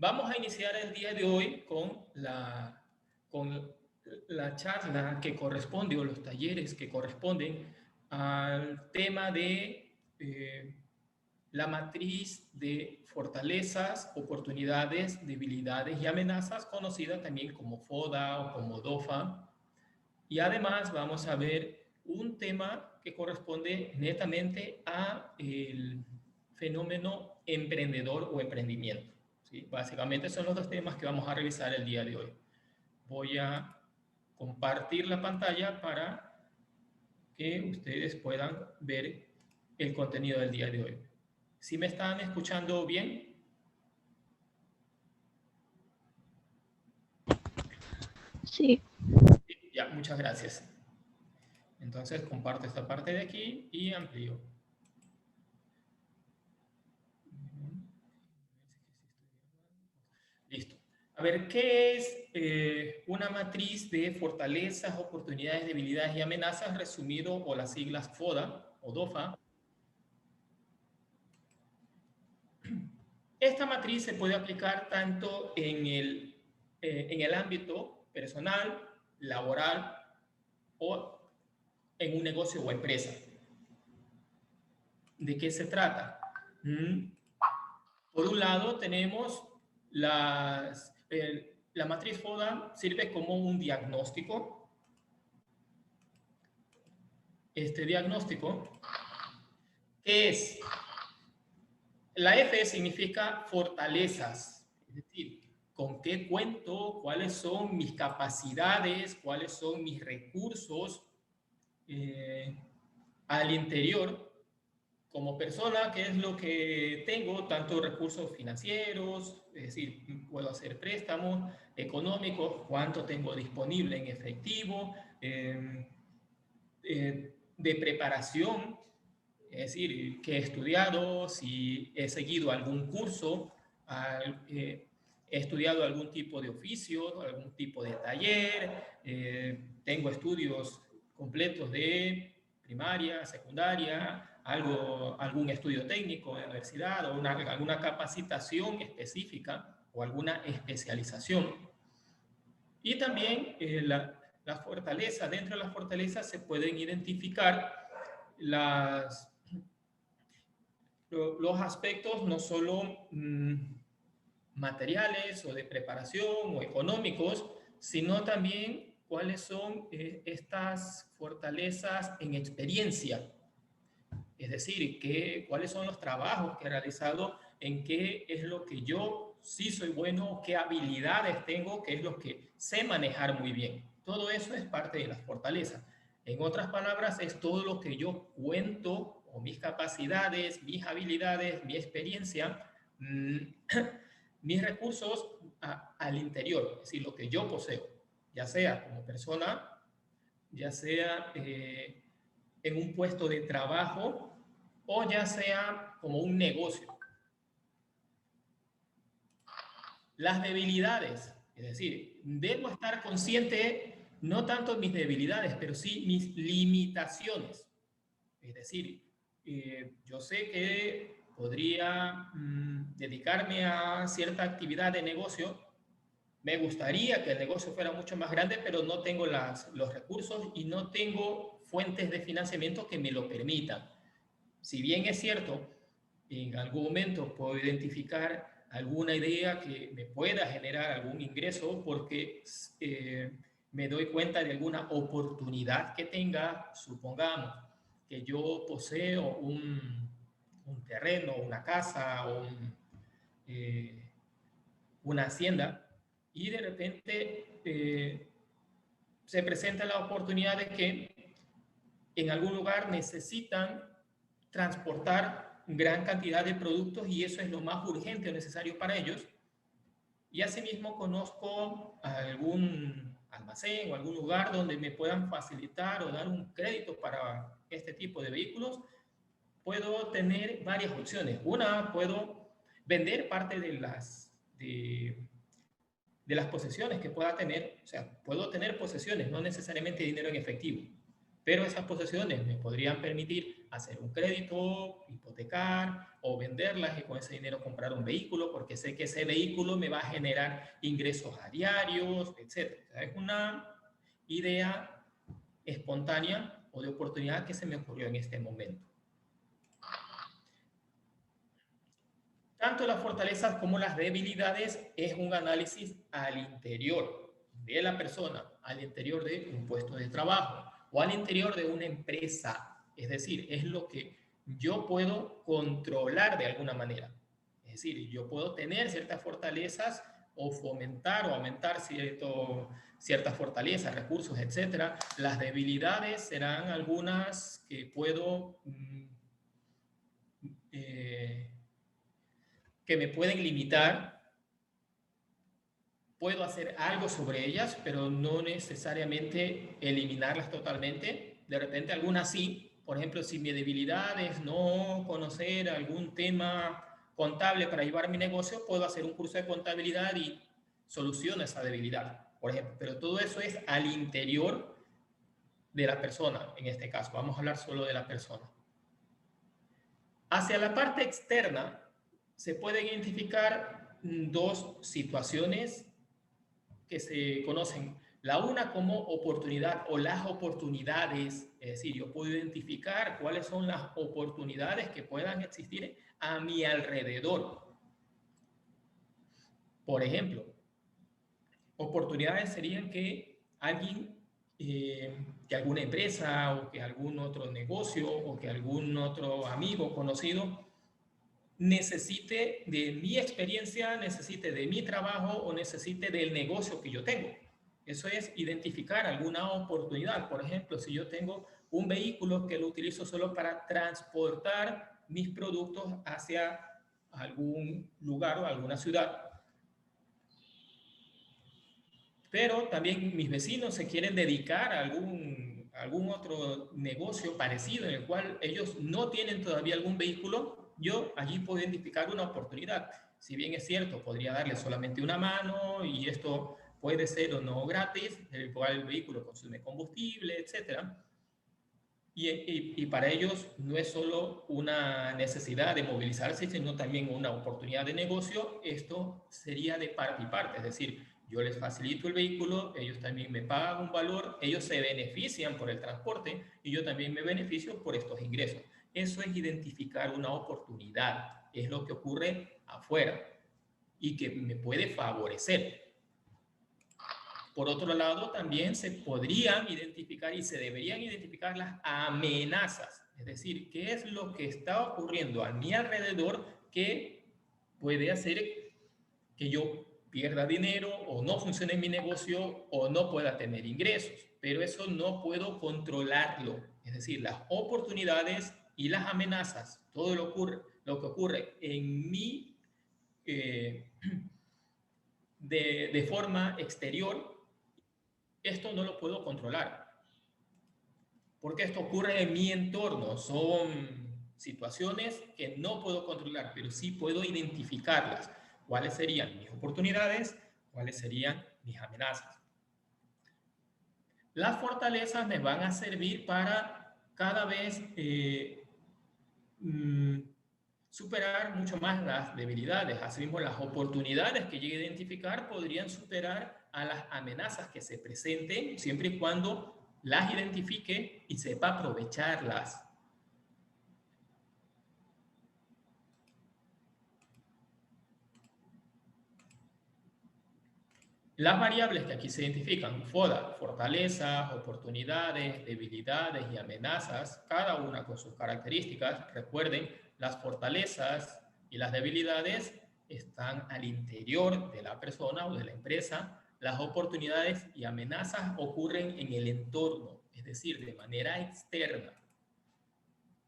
Vamos a iniciar el día de hoy con la charla que corresponde o los talleres que corresponden al tema de la matriz de fortalezas, oportunidades, debilidades y amenazas, conocida también como FODA o como DOFA. Y además vamos a ver un tema que corresponde netamente a el fenómeno emprendedor o emprendimiento. ¿Sí? Básicamente son los dos temas que vamos a revisar el día de hoy. Voy a compartir la pantalla para que ustedes puedan ver el contenido del día de hoy. ¿Sí me están escuchando bien? Sí. Ya, muchas gracias. Entonces comparto esta parte de aquí y amplío. Listo. A ver, ¿qué es una matriz de fortalezas, oportunidades, debilidades y amenazas, resumido, o las siglas FODA o DOFA? Esta matriz se puede aplicar tanto en el ámbito personal, laboral o en un negocio o empresa. ¿De qué se trata? Por un lado, tenemos la matriz FODA sirve como un diagnóstico. Este diagnóstico, ¿qué es? La F significa fortalezas, es decir, con qué cuento, cuáles son mis capacidades, cuáles son mis recursos al interior como persona, qué es lo que tengo, tanto recursos financieros, es decir, puedo hacer préstamos económicos, cuánto tengo disponible en efectivo, de preparación, es decir, que he estudiado, si he seguido algún curso, he estudiado algún tipo de oficio, algún tipo de taller, tengo estudios completos de primaria, secundaria, algún estudio técnico de universidad o alguna capacitación específica o alguna especialización. Y también las fortalezas, dentro de las fortalezas se pueden identificar los aspectos no solo materiales o de preparación o económicos, sino también cuáles son estas fortalezas en experiencia. Es decir, cuáles son los trabajos que he realizado, en qué es lo que yo sí soy bueno, qué habilidades tengo, qué es lo que sé manejar muy bien. Todo eso es parte de las fortalezas. En otras palabras, es todo lo que yo cuento, o mis capacidades, mis habilidades, mi experiencia, mis recursos al interior, es decir, lo que yo poseo, ya sea como persona, ya sea en un puesto de trabajo o ya sea como un negocio. Las debilidades, es decir, debo estar consciente no tanto de mis debilidades, pero sí mis limitaciones. Es decir, yo sé que podría dedicarme a cierta actividad de negocio. Me gustaría que el negocio fuera mucho más grande, pero no tengo los recursos y no tengo fuentes de financiamiento que me lo permitan. Si bien es cierto, en algún momento puedo identificar alguna idea que me pueda generar algún ingreso porque me doy cuenta de alguna oportunidad que tenga, supongamos que yo poseo un terreno, una casa, una hacienda, y de repente se presenta la oportunidad de que en algún lugar necesitan transportar gran cantidad de productos y eso es lo más urgente o necesario para ellos. Y asimismo conozco algún almacén o algún lugar donde me puedan facilitar o dar un crédito para este tipo de vehículos. Puedo tener varias opciones. Una, puedo vender parte de las posesiones que pueda tener. O sea, puedo tener posesiones, no necesariamente dinero en efectivo, pero esas posesiones me podrían permitir hacer un crédito, hipotecar o venderlas y con ese dinero comprar un vehículo porque sé que ese vehículo me va a generar ingresos a diarios, etc. O sea, es una idea espontánea o de oportunidad que se me ocurrió en este momento. Tanto las fortalezas como las debilidades es un análisis al interior de la persona, al interior de un puesto de trabajo o al interior de una empresa. Es decir, es lo que yo puedo controlar de alguna manera. Es decir, yo puedo tener ciertas fortalezas o fomentar o aumentar ciertas fortalezas, recursos, etc. Las debilidades serán algunas que puedo... que me pueden limitar, puedo hacer algo sobre ellas, pero no necesariamente eliminarlas totalmente. De repente algunas sí. Por ejemplo, si mi debilidad es no conocer algún tema contable para llevar mi negocio, puedo hacer un curso de contabilidad y soluciono esa debilidad, por ejemplo. Pero todo eso es al interior de la persona, en este caso. Vamos a hablar solo de la persona. Hacia la parte externa, se pueden identificar dos situaciones que se conocen. La una como oportunidad o las oportunidades, es decir, yo puedo identificar cuáles son las oportunidades que puedan existir a mi alrededor. Por ejemplo, oportunidades serían que alguien, que alguna empresa o que algún otro negocio o que algún otro amigo conocido necesite de mi experiencia, necesite de mi trabajo o necesite del negocio que yo tengo. Eso es identificar alguna oportunidad. Por ejemplo, si yo tengo un vehículo que lo utilizo solo para transportar mis productos hacia algún lugar o alguna ciudad, pero también mis vecinos se quieren dedicar a algún otro negocio parecido en el cual ellos no tienen todavía algún vehículo, yo allí puedo identificar una oportunidad. Si bien es cierto, podría darle solamente una mano y esto puede ser o no gratis, el cual el vehículo consume combustible, etc. Y para ellos no es solo una necesidad de movilizarse, sino también una oportunidad de negocio. Esto sería de parte y parte, es decir, yo les facilito el vehículo, ellos también me pagan un valor, ellos se benefician por el transporte y yo también me beneficio por estos ingresos. Eso es identificar una oportunidad, es lo que ocurre afuera y que me puede favorecer. Por otro lado, también se podrían identificar y se deberían identificar las amenazas, es decir, qué es lo que está ocurriendo a mi alrededor que puede hacer que yo pierda dinero o no funcione mi negocio o no pueda tener ingresos, pero eso no puedo controlarlo, es decir, las oportunidades y las amenazas, todo lo que ocurre en mí de forma exterior, esto no lo puedo controlar, porque esto ocurre en mi entorno, son situaciones que no puedo controlar, pero sí puedo identificarlas. ¿Cuáles serían mis oportunidades? ¿Cuáles serían mis amenazas? Las fortalezas me van a servir para cada vez superar mucho más las debilidades. Asimismo, las oportunidades que llegue a identificar podrían superar a las amenazas que se presenten, siempre y cuando las identifique y sepa aprovecharlas. Las variables que aquí se identifican, fortalezas, oportunidades, debilidades y amenazas, cada una con sus características. Recuerden, las fortalezas y las debilidades están al interior de la persona o de la empresa. Las oportunidades y amenazas ocurren en el entorno, es decir, de manera externa.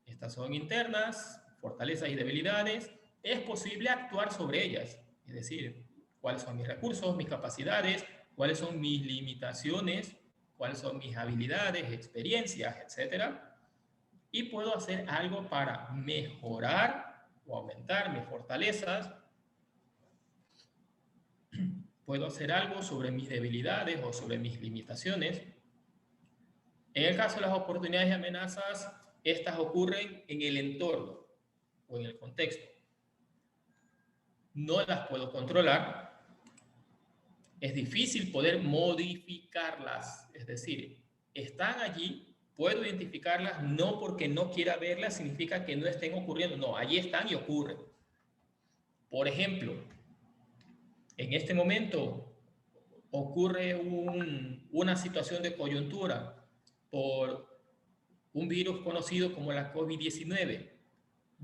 Estas son internas, fortalezas y debilidades. Es posible actuar sobre ellas, es decir, cuáles son mis recursos, mis capacidades, cuáles son mis limitaciones, cuáles son mis habilidades, experiencias, etc. Y puedo hacer algo para mejorar o aumentar mis fortalezas. Puedo hacer algo sobre mis debilidades o sobre mis limitaciones. En el caso de las oportunidades y amenazas, estas ocurren en el entorno o en el contexto. No las puedo controlar. Es difícil poder modificarlas. Es decir, están allí, puedo identificarlas, no porque no quiera verlas significa que no estén ocurriendo. No, allí están y ocurren. Por ejemplo, en este momento ocurre una situación de coyuntura por un virus conocido como la COVID-19.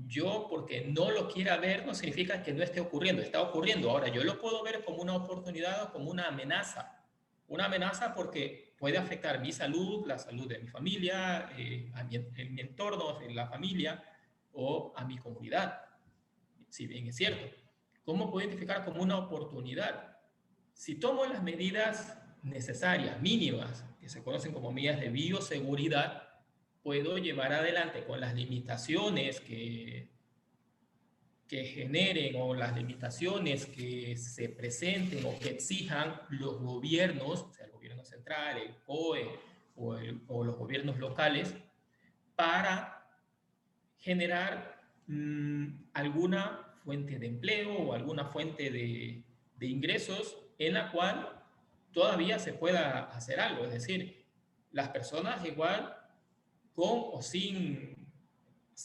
Yo, porque no lo quiera ver, no significa que no esté ocurriendo, está ocurriendo. Ahora, yo lo puedo ver como una oportunidad o como una amenaza. Una amenaza porque puede afectar mi salud, la salud de mi familia, en mi entorno, en la familia o a mi comunidad. Si bien es cierto. ¿Cómo puedo identificar como una oportunidad? Si tomo las medidas necesarias, mínimas, que se conocen como medidas de bioseguridad, puedo llevar adelante con las limitaciones que generen o las limitaciones que se presenten o que exijan los gobiernos, o sea, el gobierno central, el COE o los gobiernos locales, para generar alguna fuente de empleo o alguna fuente de ingresos en la cual todavía se pueda hacer algo. Es decir, las personas igual con o sin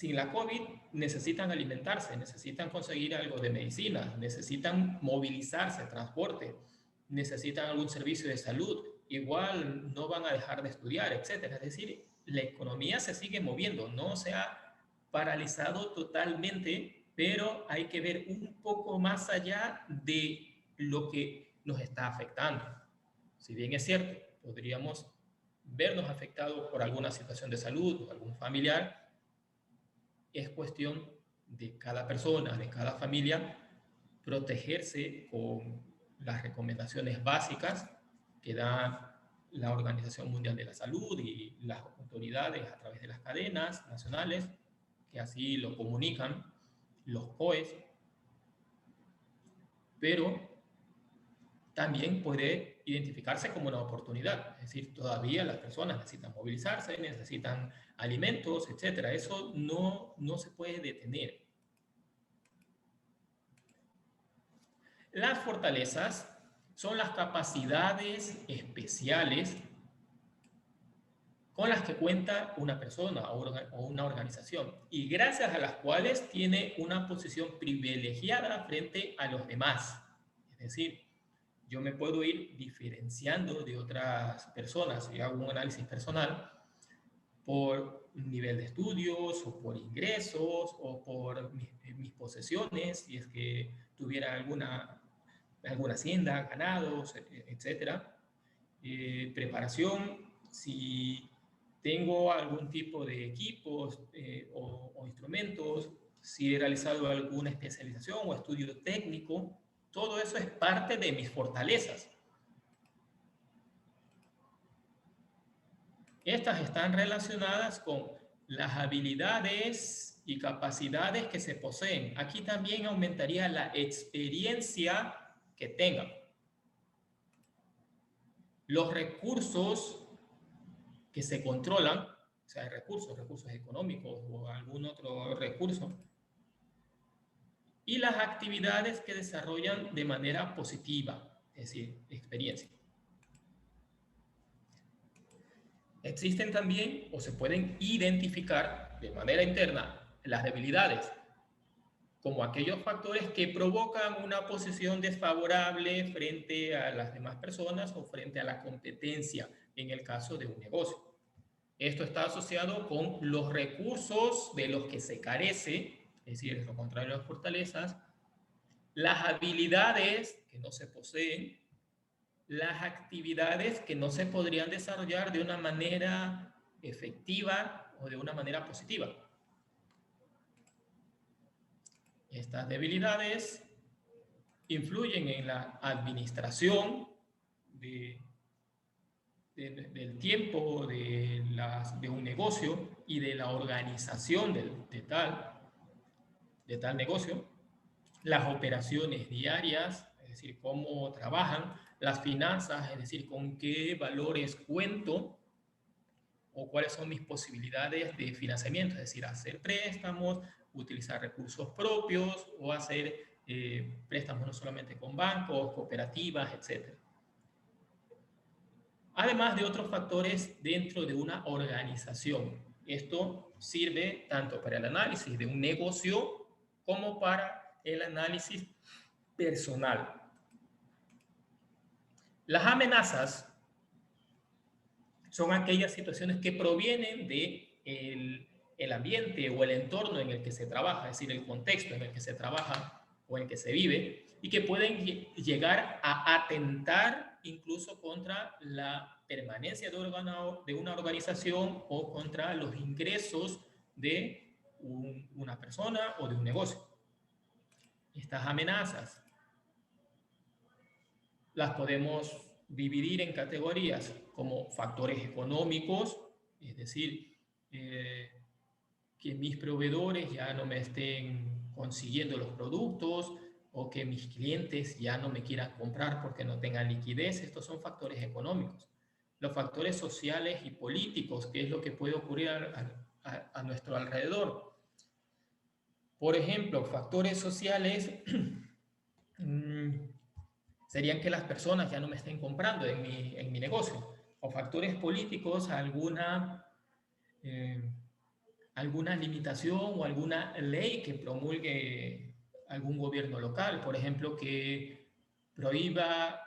la COVID necesitan alimentarse, necesitan conseguir algo de medicina, necesitan movilizarse, transporte, necesitan algún servicio de salud, igual no van a dejar de estudiar, etcétera. Es decir, la economía se sigue moviendo, no se ha paralizado totalmente, pero hay que ver un poco más allá de lo que nos está afectando. Si bien es cierto, podríamos vernos afectados por alguna situación de salud o algún familiar, es cuestión de cada persona, de cada familia, protegerse con las recomendaciones básicas que da la Organización Mundial de la Salud y las autoridades a través de las cadenas nacionales, que así lo comunican, los COEs, pero también puede identificarse como una oportunidad. Es decir, todavía las personas necesitan movilizarse, necesitan alimentos, etc. Eso no se puede detener. Las fortalezas son las capacidades especiales con las que cuenta una persona o una organización y gracias a las cuales tiene una posición privilegiada frente a los demás. Es decir, yo me puedo ir diferenciando de otras personas y hago un análisis personal por nivel de estudios o por ingresos o por mis posesiones, si es que tuviera alguna hacienda, ganados, etcétera. Preparación, si tengo algún tipo de equipos o instrumentos, si he realizado alguna especialización o estudio técnico, todo eso es parte de mis fortalezas. Estas están relacionadas con las habilidades y capacidades que se poseen. Aquí también aumentaría la experiencia que tengan. Los recursos que se controlan, o sea, recursos económicos o algún otro recurso, y las actividades que desarrollan de manera positiva, es decir, experiencia. Existen también o se pueden identificar de manera interna las debilidades como aquellos factores que provocan una posición desfavorable frente a las demás personas o frente a la competencia en el caso de un negocio. Esto está asociado con los recursos de los que se carece, es decir, es lo contrario a las fortalezas, las habilidades que no se poseen, las actividades que no se podrían desarrollar de una manera efectiva o de una manera positiva. Estas debilidades influyen en la administración del tiempo de un negocio y de la organización de tal negocio, las operaciones diarias, es decir, cómo trabajan, las finanzas, es decir, con qué valores cuento, o cuáles son mis posibilidades de financiamiento, es decir, hacer préstamos, utilizar recursos propios o hacer préstamos no solamente con bancos, cooperativas, etc. Además de otros factores dentro de una organización. Esto sirve tanto para el análisis de un negocio como para el análisis personal. Las amenazas son aquellas situaciones que provienen de el ambiente o el entorno en el que se trabaja, es decir, el contexto en el que se trabaja o en el que se vive, y que pueden llegar a atentar incluso contra la permanencia de una organización o contra los ingresos de una persona o de un negocio. Estas amenazas las podemos dividir en categorías como factores económicos, es decir, que mis proveedores ya no me estén consiguiendo los productos o que mis clientes ya no me quieran comprar porque no tengan liquidez. Estos son factores económicos. Los factores sociales y políticos, que es lo que puede ocurrir a nuestro alrededor. Por ejemplo, factores sociales serían que las personas ya no me estén comprando en mi negocio. O factores políticos, alguna limitación o alguna ley que promulgue algún gobierno local, por ejemplo, que prohíba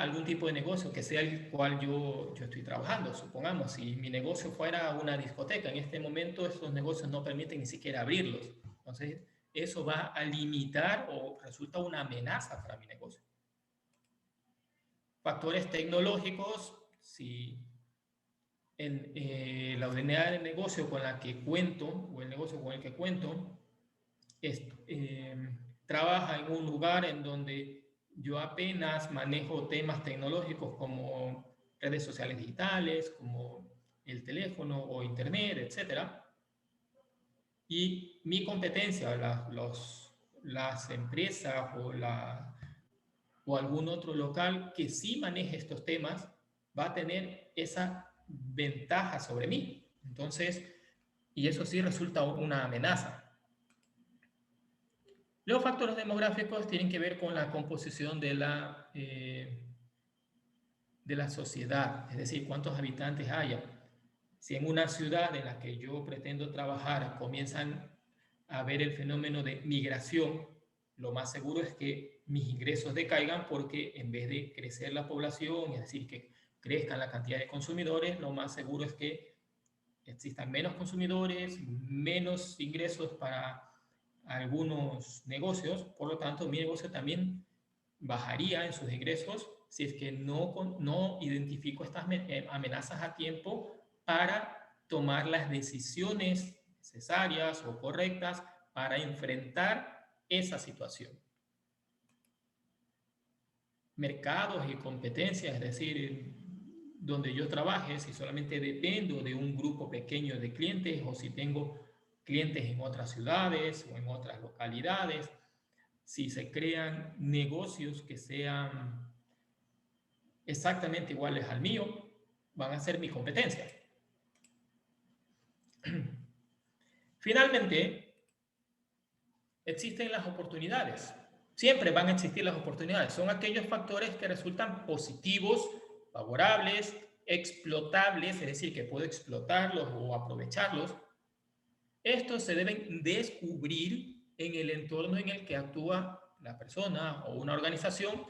algún tipo de negocio que sea el cual yo estoy trabajando. Supongamos, si mi negocio fuera una discoteca, en este momento estos negocios no permiten ni siquiera abrirlos. Entonces, eso va a limitar o resulta una amenaza para mi negocio. Factores tecnológicos, si la unidad de negocio con la que cuento o el negocio con el que cuento trabaja en un lugar en donde yo apenas manejo temas tecnológicos como redes sociales digitales, como el teléfono o internet, etcétera. Y mi competencia, las empresas o algún otro local que sí maneje estos temas, va a tener esa ventaja sobre mí. Entonces, y eso sí resulta una amenaza. Los factores demográficos tienen que ver con la composición de la sociedad, es decir, cuántos habitantes haya. Si en una ciudad en la que yo pretendo trabajar comienzan a ver el fenómeno de migración, lo más seguro es que mis ingresos decaigan porque en vez de crecer la población, es decir, que crezca la cantidad de consumidores, lo más seguro es que existan menos consumidores, menos ingresos para algunos negocios, por lo tanto mi negocio también bajaría en sus ingresos si es que no identifico estas amenazas a tiempo para tomar las decisiones necesarias o correctas para enfrentar esa situación. Mercados y competencias, es decir, donde yo trabaje, si solamente dependo de un grupo pequeño de clientes o si tengo clientes en otras ciudades o en otras localidades, si se crean negocios que sean exactamente iguales al mío, van a ser mi competencia. Finalmente, existen las oportunidades. Siempre van a existir las oportunidades. Son aquellos factores que resultan positivos, favorables, explotables, es decir, que puedo explotarlos o aprovecharlos. Estos se deben descubrir en el entorno en el que actúa la persona o una organización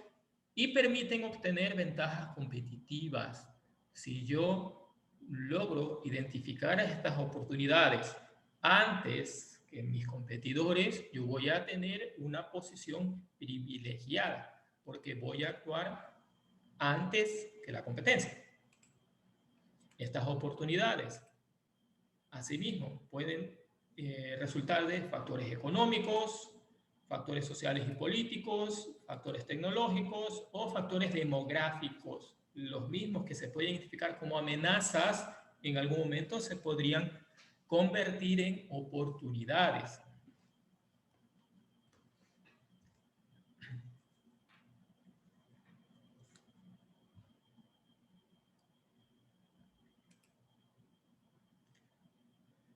y permiten obtener ventajas competitivas. Si yo logro identificar estas oportunidades antes que mis competidores, yo voy a tener una posición privilegiada porque voy a actuar antes que la competencia. Estas oportunidades, asimismo, pueden resultar de factores económicos, factores sociales y políticos, factores tecnológicos o factores demográficos. Los mismos que se pueden identificar como amenazas, en algún momento se podrían convertir en oportunidades.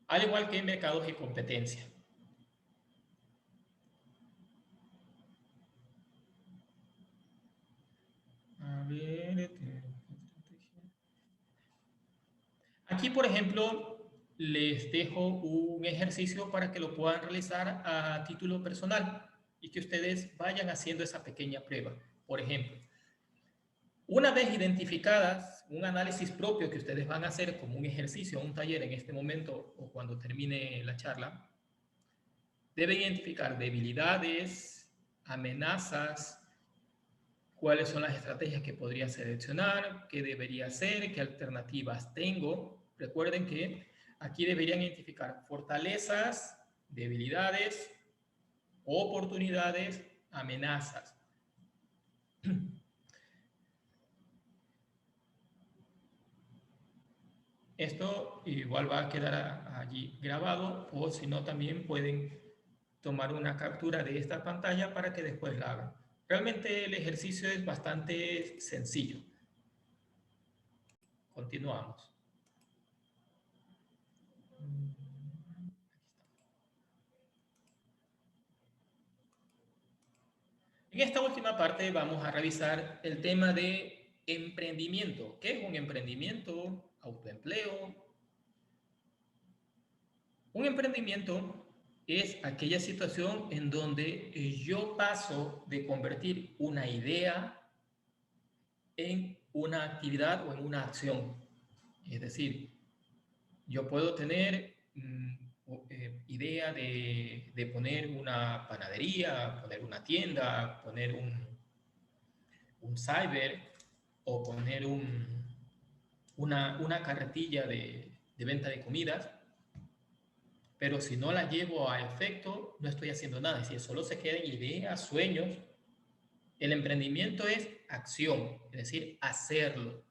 al igual que mercados y competencia. A ver, aquí, por ejemplo, les dejo un ejercicio para que lo puedan realizar a título personal y que ustedes vayan haciendo esa pequeña prueba. Por ejemplo, una vez identificadas, un análisis propio que ustedes van a hacer como un ejercicio, un taller en este momento o cuando termine la charla, deben identificar debilidades, amenazas, cuáles son las estrategias que podría seleccionar, qué debería hacer, qué alternativas tengo. Recuerden que aquí deberían identificar fortalezas, debilidades, oportunidades, amenazas. Esto igual va a quedar allí grabado, o si no también pueden tomar una captura de esta pantalla para que después la hagan. Realmente el ejercicio es bastante sencillo. Continuamos. En esta última parte vamos a revisar el tema de emprendimiento. ¿Qué es un emprendimiento? Autoempleo. Un emprendimiento es aquella situación en donde yo paso de convertir una idea en una actividad o en una acción. Es decir, yo puedo tener idea de poner una panadería, poner una tienda, poner un cyber o poner una carretilla de venta de comidas, pero si no la llevo a efecto, no estoy haciendo nada. Es decir, solo se quedan ideas, sueños. El emprendimiento es acción, es decir, hacerlo,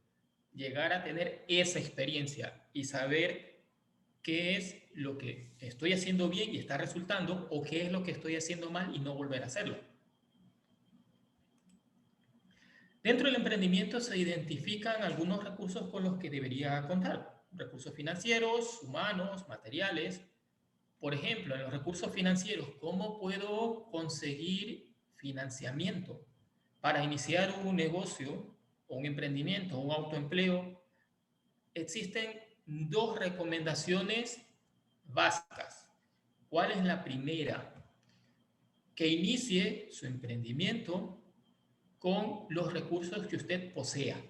llegar a tener esa experiencia y saber qué es lo que estoy haciendo bien y está resultando o qué es lo que estoy haciendo mal y no volver a hacerlo. Dentro del emprendimiento se identifican algunos recursos con los que debería contar. Recursos financieros, humanos, materiales. Por ejemplo, en los recursos financieros, ¿cómo puedo conseguir financiamiento para iniciar un negocio, un emprendimiento, un autoempleo? Existen dos recomendaciones básicas. ¿Cuál es la primera? Que inicie su emprendimiento con los recursos que usted posea,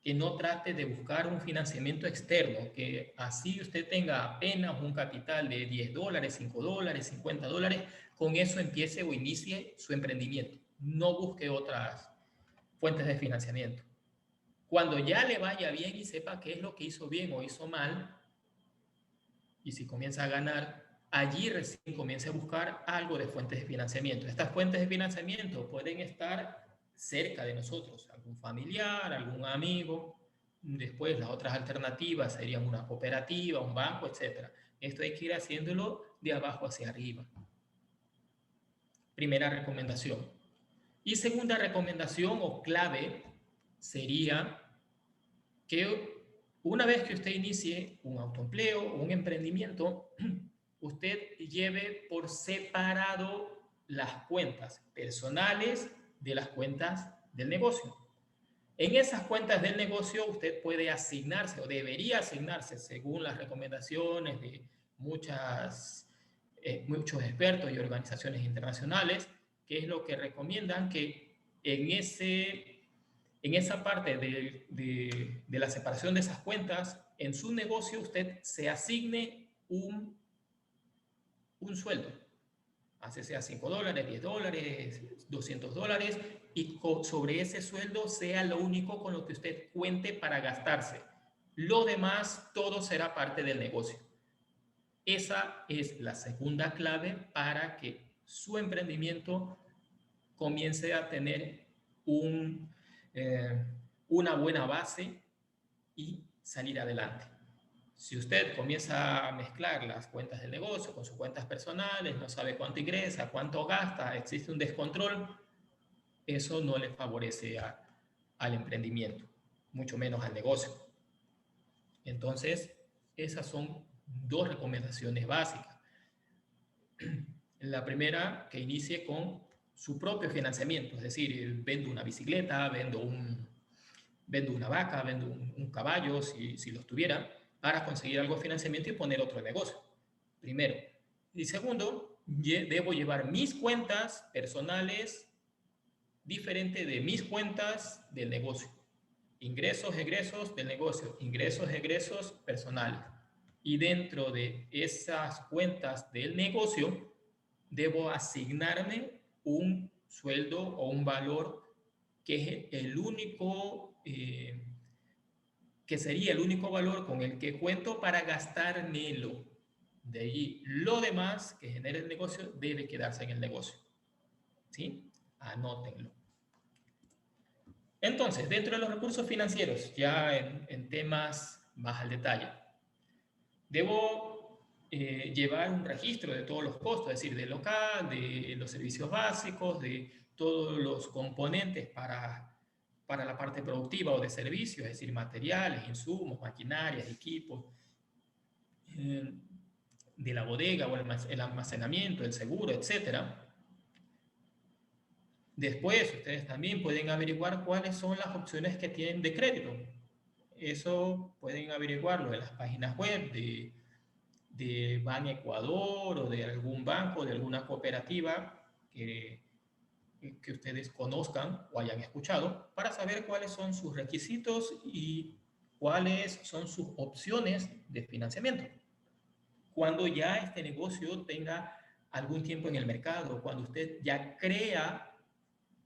que no trate de buscar un financiamiento externo, que así usted tenga apenas un capital de $10, $5, $50, con eso empiece o inicie su emprendimiento. No busque otras fuentes de financiamiento. Cuando ya le vaya bien y sepa qué es lo que hizo bien o hizo mal, y si comienza a ganar, allí recién comienza a buscar algo de fuentes de financiamiento. Estas fuentes de financiamiento pueden estar cerca de nosotros, algún familiar, algún amigo. Después las otras alternativas serían una cooperativa, un banco, etc. Esto hay que ir haciéndolo de abajo hacia arriba. Primera recomendación. Y segunda recomendación o clave sería que una vez que usted inicie un autoempleo o un emprendimiento, usted lleve por separado las cuentas personales de las cuentas del negocio. En esas cuentas del negocio usted puede asignarse o debería asignarse, según las recomendaciones de muchos expertos y organizaciones internacionales, que es lo que recomiendan que en esa parte de la separación de esas cuentas, en su negocio usted se asigne un sueldo, así sea $5, $10, $200, y sobre ese sueldo sea lo único con lo que usted cuente para gastarse. Lo demás, todo será parte del negocio. Esa es la segunda clave para que su emprendimiento comience a tener una buena base y salir adelante. Si usted comienza a mezclar las cuentas del negocio con sus cuentas personales, no sabe cuánto ingresa, cuánto gasta, existe un descontrol, eso no le favorece al emprendimiento, mucho menos al negocio. Entonces, esas son dos recomendaciones básicas. La primera, que inicie con su propio financiamiento, es decir, vendo una bicicleta, vendo una vaca, vendo un caballo, si los tuviera, para conseguir algo de financiamiento y poner otro negocio. Primero. Y segundo, debo llevar mis cuentas personales diferente de mis cuentas del negocio. Ingresos, egresos del negocio, ingresos, egresos personales. Y dentro de esas cuentas del negocio, debo asignarme un sueldo o un valor que es el único, que sería el único valor con el que cuento para gastármelo. De ahí, lo demás que genere el negocio debe quedarse en el negocio. ¿Sí? Anótenlo. Entonces, dentro de los recursos financieros, ya en temas más al detalle, debo llevar un registro de todos los costos, es decir, del local, de los servicios básicos, de todos los componentes para la parte productiva o de servicios, es decir, materiales, insumos, maquinarias, equipos, de la bodega o el almacenamiento, el seguro, etcétera. Después, ustedes también pueden averiguar cuáles son las opciones que tienen de crédito. Eso pueden averiguarlo en las páginas web de Ban Ecuador o de algún banco, de alguna cooperativa que ustedes conozcan o hayan escuchado, para saber cuáles son sus requisitos y cuáles son sus opciones de financiamiento. Cuando ya este negocio tenga algún tiempo en el mercado, cuando usted ya crea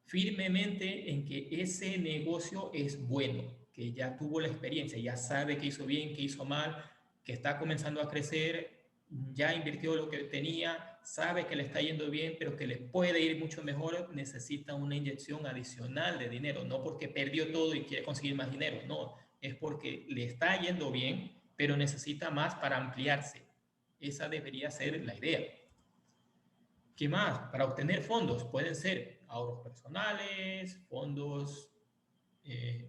firmemente en que ese negocio es bueno, que ya tuvo la experiencia, ya sabe que hizo bien, que hizo mal, que está comenzando a crecer, ya invirtió lo que tenía, sabe que le está yendo bien, pero que le puede ir mucho mejor, necesita una inyección adicional de dinero, no porque perdió todo y quiere conseguir más dinero, no, es porque le está yendo bien, pero necesita más para ampliarse. Esa debería ser la idea. ¿Qué más? Para obtener fondos pueden ser ahorros personales, fondos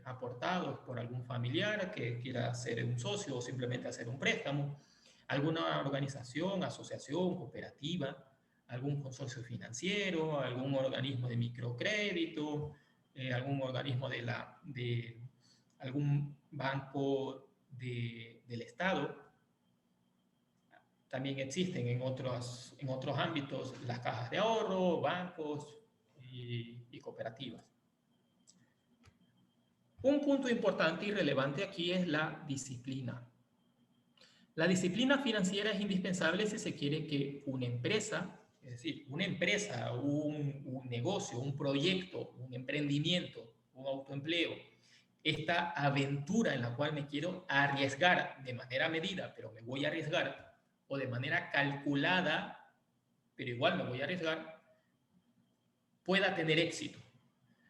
aportados por algún familiar que quiera ser un socio o simplemente hacer un préstamo, alguna organización, asociación, cooperativa, algún consorcio financiero, algún organismo de microcrédito, algún organismo de algún banco del Estado. También existen en otros ámbitos las cajas de ahorro, bancos y cooperativas. Un punto importante y relevante aquí es la disciplina. La disciplina financiera es indispensable si se quiere que una empresa, es decir, una empresa, un negocio, un proyecto, un emprendimiento, un autoempleo, esta aventura en la cual me quiero arriesgar de manera medida, pero me voy a arriesgar, o de manera calculada, pero igual me voy a arriesgar, pueda tener éxito.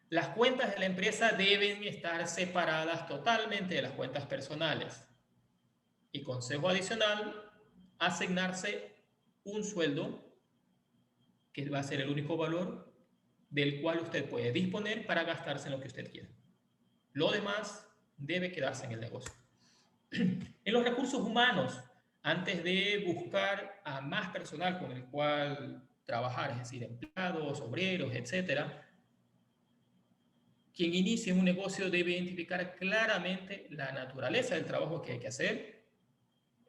Las cuentas de la empresa deben estar separadas totalmente de las cuentas personales. Y consejo adicional, asignarse un sueldo que va a ser el único valor del cual usted puede disponer para gastarse en lo que usted quiera. Lo demás debe quedarse en el negocio. En los recursos humanos, antes de buscar a más personal con el cual trabajar, es decir, empleados, obreros, etcétera, quien inicie un negocio debe identificar claramente la naturaleza del trabajo que hay que hacer,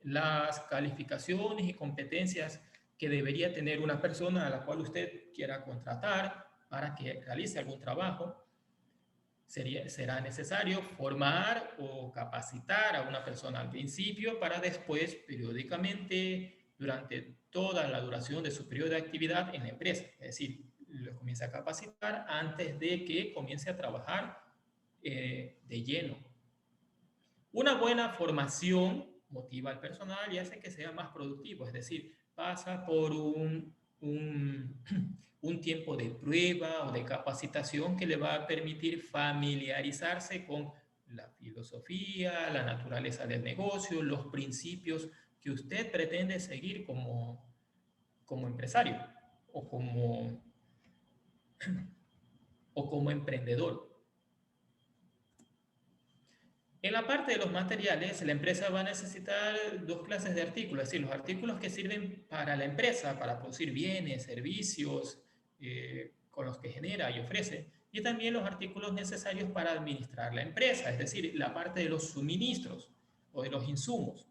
las calificaciones y competencias que debería tener una persona a la cual usted quiera contratar para que realice algún trabajo. Será necesario formar o capacitar a una persona al principio para después, periódicamente, durante toda la duración de su periodo de actividad en la empresa. Es decir, lo comienza a capacitar antes de que comience a trabajar de lleno. Una buena formación motiva al personal y hace que sea más productivo, es decir, pasa por un tiempo de prueba o de capacitación que le va a permitir familiarizarse con la filosofía, la naturaleza del negocio, los principios que usted pretende seguir como empresario o como emprendedor. En la parte de los materiales, la empresa va a necesitar dos clases de artículos, es decir, los artículos que sirven para la empresa, para producir bienes, servicios, con los que genera y ofrece, y también los artículos necesarios para administrar la empresa, es decir, la parte de los suministros o de los insumos.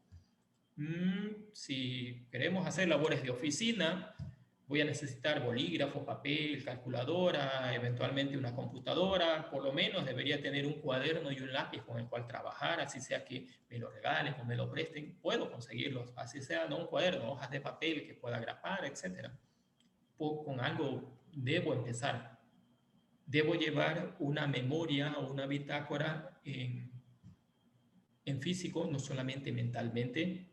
Si queremos hacer labores de oficina, voy a necesitar bolígrafo, papel, calculadora, eventualmente una computadora. Por lo menos debería tener un cuaderno y un lápiz con el cual trabajar, así sea que me lo regalen o me lo presten. Puedo conseguirlos, así sea, no un cuaderno, hojas de papel que pueda grapar, etc. Con algo debo empezar. Debo llevar una memoria o una bitácora en físico, no solamente mentalmente.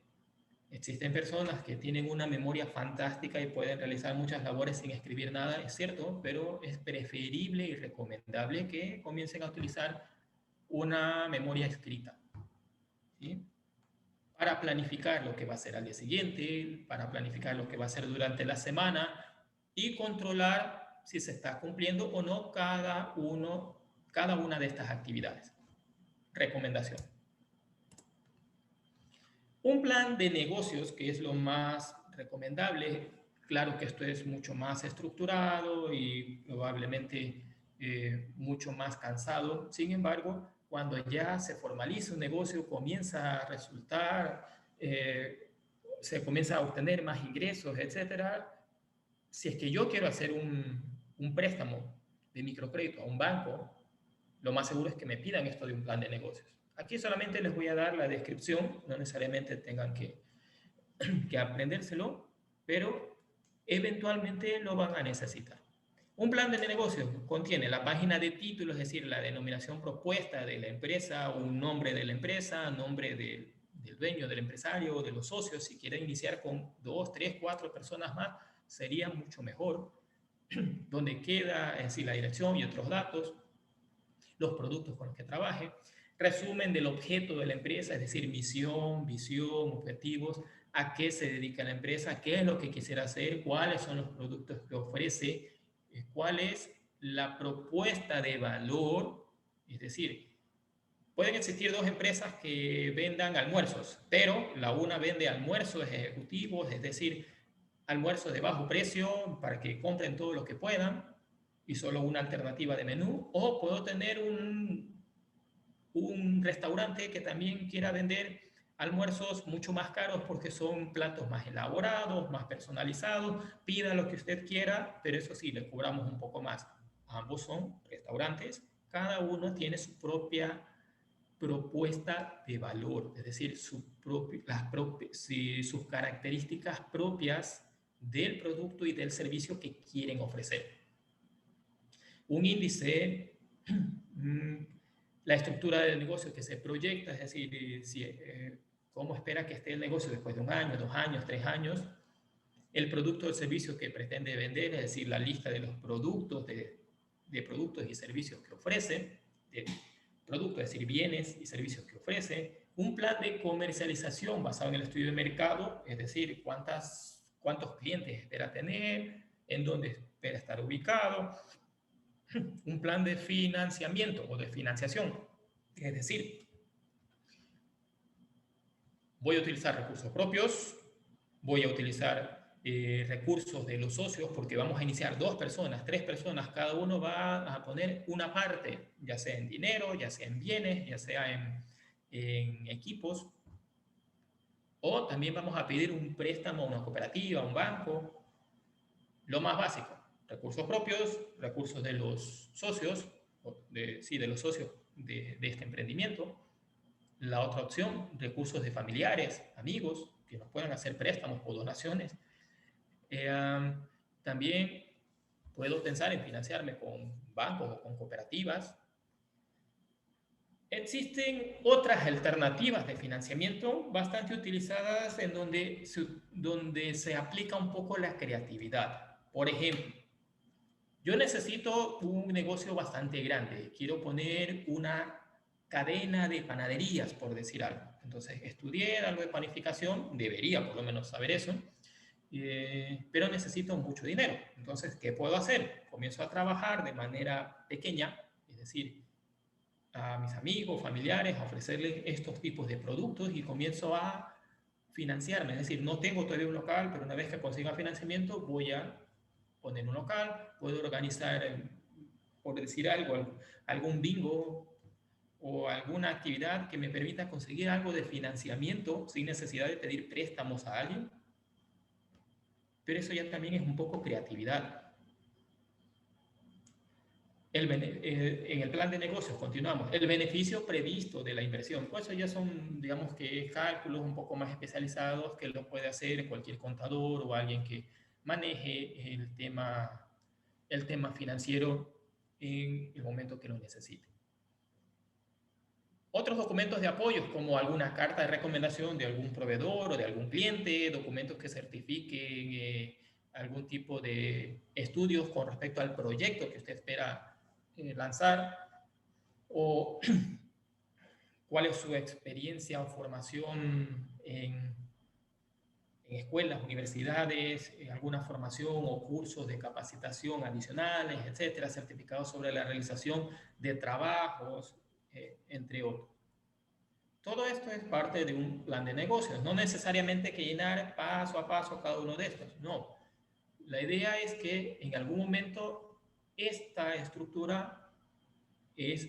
Existen personas que tienen una memoria fantástica y pueden realizar muchas labores sin escribir nada, es cierto, pero es preferible y recomendable que comiencen a utilizar una memoria escrita, ¿sí? Para planificar lo que va a ser al día siguiente, para planificar lo que va a ser durante la semana y controlar si se está cumpliendo o no cada una de estas actividades. Recomendación. Un plan de negocios, que es lo más recomendable, claro que esto es mucho más estructurado y probablemente mucho más cansado. Sin embargo, cuando ya se formaliza un negocio, comienza a resultar, se comienza a obtener más ingresos, etcétera. Si es que yo quiero hacer un préstamo de microcrédito a un banco, lo más seguro es que me pidan esto de un plan de negocios. Aquí solamente les voy a dar la descripción, no necesariamente tengan que aprendérselo, pero eventualmente lo van a necesitar. Un plan de negocios contiene la página de título, es decir, la denominación propuesta de la empresa, un nombre de la empresa, nombre del dueño, del empresario, de los socios. Si quiere iniciar con 2, 3, 4 personas más, sería mucho mejor. Donde queda, es decir, la dirección y otros datos, los productos con los que trabaje, resumen del objeto de la empresa, es decir, misión, visión, objetivos, a qué se dedica la empresa, qué es lo que quisiera hacer, cuáles son los productos que ofrece, cuál es la propuesta de valor, es decir, pueden existir dos empresas que vendan almuerzos, pero la una vende almuerzos ejecutivos, es decir, almuerzos de bajo precio para que compren todo lo que puedan y solo una alternativa de menú, o puedo tener un restaurante que también quiera vender almuerzos mucho más caros porque son platos más elaborados, más personalizados, pida lo que usted quiera, pero eso sí, le cobramos un poco más. Ambos son restaurantes, cada uno tiene su propia propuesta de valor, es decir, sus características propias del producto y del servicio que quieren ofrecer. Un índice, la estructura del negocio que se proyecta, es decir, cómo espera que esté el negocio después de 1 año, 2 años, 3 años, el producto o el servicio que pretende vender, es decir, la lista de los productos, de productos y servicios que ofrece, productos, es decir, bienes y servicios que ofrece, un plan de comercialización basado en el estudio de mercado, es decir, cuántos clientes espera tener, en dónde espera estar ubicado, un plan de financiamiento o de financiación, es decir, voy a utilizar recursos propios, voy a utilizar recursos de los socios, porque vamos a iniciar 2 personas, 3 personas, cada uno va a poner una parte, ya sea en dinero, ya sea en bienes, ya sea en equipos, o también vamos a pedir un préstamo a una cooperativa, a un banco, lo más básico, recursos propios, recursos de los socios, de los socios de este emprendimiento. La otra opción, recursos de familiares, amigos, que nos puedan hacer préstamos o donaciones. También puedo pensar en financiarme con bancos o con cooperativas. Existen otras alternativas de financiamiento bastante utilizadas en donde se aplica un poco la creatividad. Por ejemplo, yo necesito un negocio bastante grande. Quiero poner una cadena de panaderías, por decir algo. Entonces, estudié algo de panificación, debería por lo menos saber eso, pero necesito mucho dinero. Entonces, ¿qué puedo hacer? Comienzo a trabajar de manera pequeña, es decir, a mis amigos, familiares, a ofrecerles estos tipos de productos y comienzo a financiarme. Es decir, no tengo todavía un local, pero una vez que consiga financiamiento voy a poner un local, puedo organizar, por decir algo, algún bingo o alguna actividad que me permita conseguir algo de financiamiento sin necesidad de pedir préstamos a alguien. Pero eso ya también es un poco creatividad. En el plan de negocios, continuamos, el beneficio previsto de la inversión, pues eso ya son, digamos que cálculos un poco más especializados que lo puede hacer cualquier contador o alguien que maneje el tema financiero en el momento que lo necesite. Otros documentos de apoyo, como alguna carta de recomendación de algún proveedor o de algún cliente, documentos que certifiquen algún tipo de estudios con respecto al proyecto que usted espera lanzar, o cuál es su experiencia o formación en escuelas, universidades, alguna formación o cursos de capacitación adicionales, etcétera, certificados sobre la realización de trabajos, entre otros. Todo esto es parte de un plan de negocios, no necesariamente que llenar paso a paso cada uno de estos, no. La idea es que en algún momento esta estructura es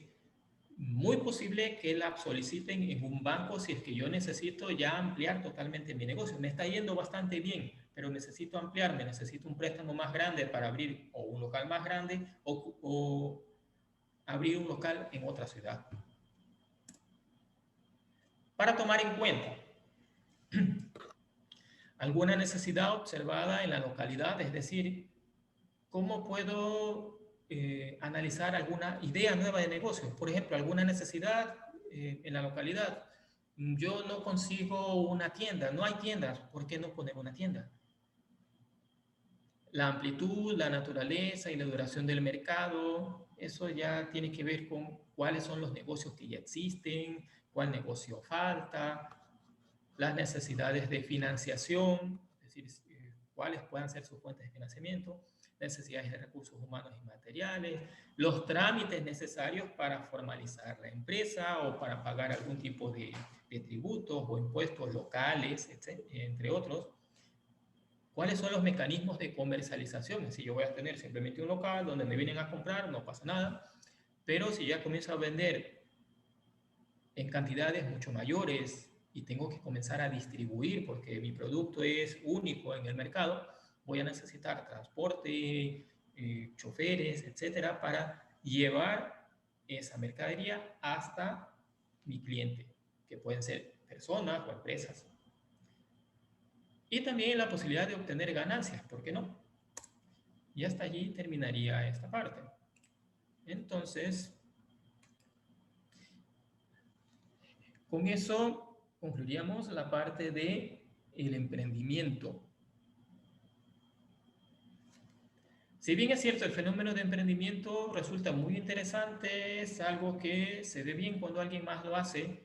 muy posible que la soliciten en un banco si es que yo necesito ya ampliar totalmente mi negocio. Me está yendo bastante bien, pero necesito ampliarme, necesito un préstamo más grande para abrir o un local más grande o abrir un local en otra ciudad. Para tomar en cuenta alguna necesidad observada en la localidad, es decir, ¿cómo puedo analizar alguna idea nueva de negocio? Por ejemplo, alguna necesidad en la localidad. Yo no consigo una tienda, no hay tiendas, ¿por qué no poner una tienda? La amplitud, la naturaleza y la duración del mercado, eso ya tiene que ver con cuáles son los negocios que ya existen, cuál negocio falta, las necesidades de financiación, es decir, cuáles puedan ser sus fuentes de financiamiento, necesidades de recursos humanos y materiales, los trámites necesarios para formalizar la empresa o para pagar algún tipo de tributos o impuestos locales, entre otros. ¿Cuáles son los mecanismos de comercialización? Si yo voy a tener simplemente un local donde me vienen a comprar, no pasa nada, pero si ya comienzo a vender en cantidades mucho mayores y tengo que comenzar a distribuir porque mi producto es único en el mercado, voy a necesitar transporte, choferes, etcétera, para llevar esa mercadería hasta mi cliente, que pueden ser personas o empresas. Y también la posibilidad de obtener ganancias, ¿por qué no? Y hasta allí terminaría esta parte. Entonces, con eso concluiríamos la parte de el emprendimiento. Si bien es cierto, el fenómeno de emprendimiento resulta muy interesante, es algo que se ve bien cuando alguien más lo hace,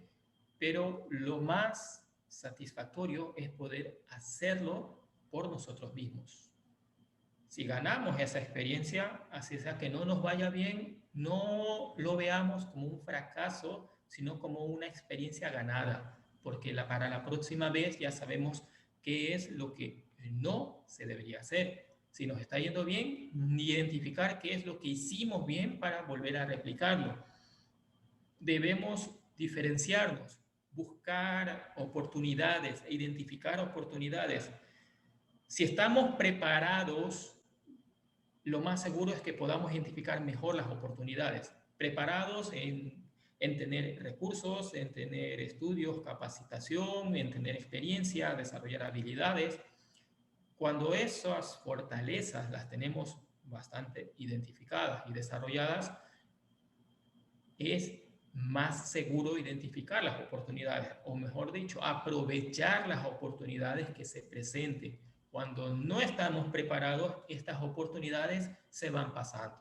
pero lo más satisfactorio es poder hacerlo por nosotros mismos. Si ganamos esa experiencia, así sea que no nos vaya bien, no lo veamos como un fracaso, sino como una experiencia ganada, porque para la próxima vez ya sabemos qué es lo que no se debería hacer. Si nos está yendo bien, identificar qué es lo que hicimos bien para volver a replicarlo. Debemos diferenciarnos, buscar oportunidades, identificar oportunidades. Si estamos preparados, lo más seguro es que podamos identificar mejor las oportunidades, preparados en tener recursos, en tener estudios, capacitación, en tener experiencia, desarrollar habilidades. Cuando esas fortalezas las tenemos bastante identificadas y desarrolladas, es más seguro identificar las oportunidades, o mejor dicho, aprovechar las oportunidades que se presenten. Cuando no estamos preparados, estas oportunidades se van pasando.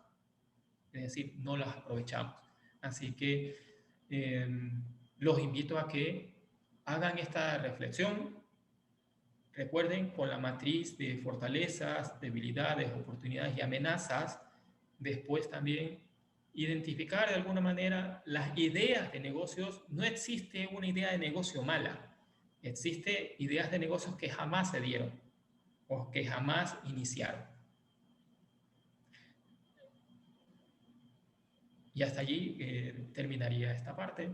Es decir, no las aprovechamos. Así que los invito a que hagan esta reflexión. Recuerden, con la matriz de fortalezas, debilidades, oportunidades y amenazas, después también identificar de alguna manera las ideas de negocios. No existe una idea de negocio mala, existe ideas de negocios que jamás se dieron o que jamás iniciaron. Y hasta allí terminaría esta parte.